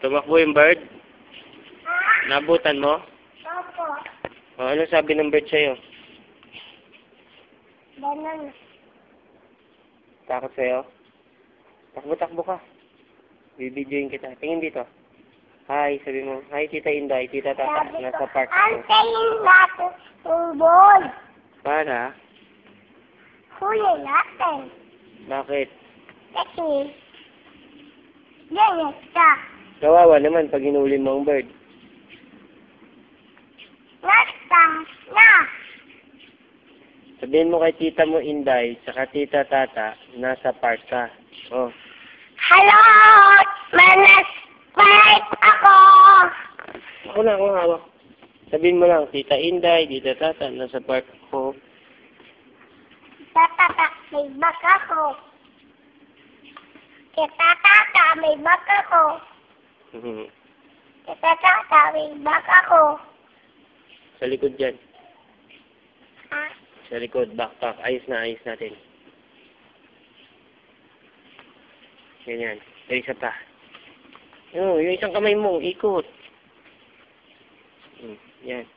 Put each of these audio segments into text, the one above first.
Tumakbo yung bird? Ha? Nabutan mo? Opo. O, ano sabi ng bird sa'yo? Ganun. Takot sa'yo? Takbo-takbo ka. Bibidyoin kita. Tingin dito. Hi, sabi mo. Hi, Tita Inday. Tita Tata. Sabi ko, Nasa park ako. antayin natin yung ball. Para? Huli natin. Bakit? Kasi, ganyan ka. Kawawa naman pag hinuli mo ang bird. Nasta na. Sabihin mo kay Tita mo Inday, saka Tita Tata, nasa park ka. Oh. Hello! Manas park ako. Ako na, ako hawak. Sabihin mo lang, Tita Inday, Tita Tata, nasa park ko. Tata, may bag ako. Kita tata, may bag ako. Kita tata, may bag ako. Sa likod dyan. Ha? Sa likod, backpack. Ayos natin. Ganyan. Ay, isa pa. Oh, yung isang kamay mo, ikot. Yan.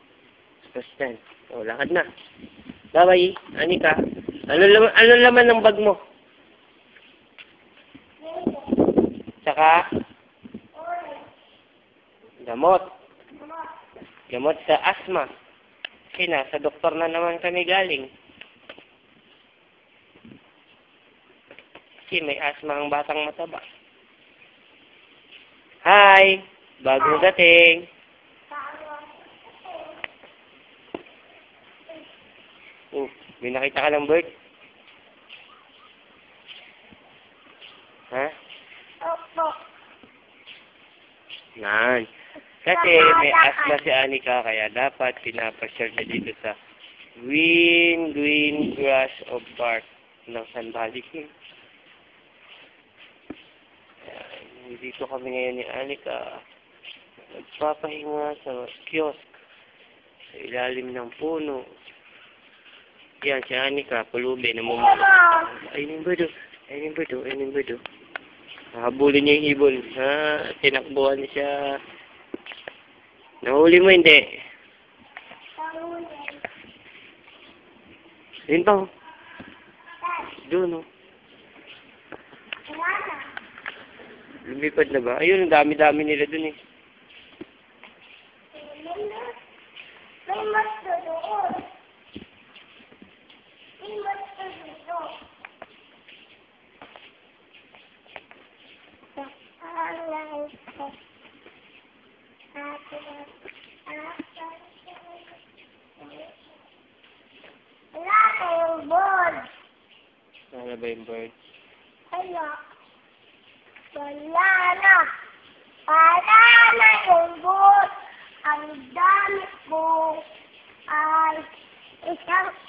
Tapos yan. Oh, lakad na. Bye-bye, Anika. Ano laman ng bag mo? Saka? Gamot. Gamot sa asthma. Kasi sa doktor na naman kami galing. Kasi may asthma ang batang mataba. Hi! Bagong dating. May nakita ka ng bird? Ha? Opo. Yan. Kasi may asthma si Anika, kaya dapat pinapasyal niya dito sa Green Grass of Park ng San Valley King. Dito kami ngayon ni Anika. Nagpapahinga sa kiosk. Sa ilalim ng puno. Yan, si Anika, pulubi, namumula. Ayun yung birdo. Nahabulin niya yung ibon. Ha? Tinakbuhan niya siya. Nahuli mo, hindi. Ayun pa, oh. Doon, oh. Lumipad na ba? Ayun, ang dami-dami nila dun, eh. May masto doon. May masto dito. Wala kayong ball. Wala ba yung bird? Wala. Wala na. Wala na yung ball. Ang dami ko ay tayong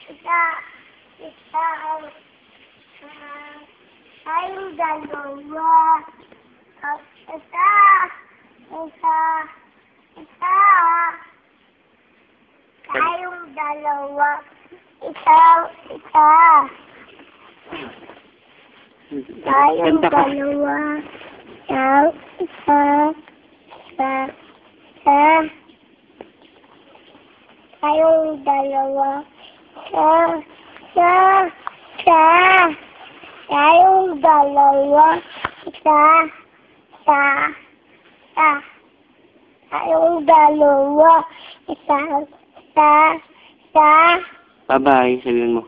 dalawa. Tayong dalawa. Tayong dalawa. Tayong dalawa. Tayong dalawa. Tayong dalawa. Bye-bye, sabihin mo.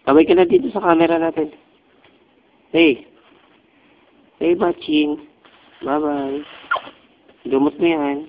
Bye-bye ka na dito sa camera natin. Hey. Hey, Baching. Bye-bye. Gamot mo yan.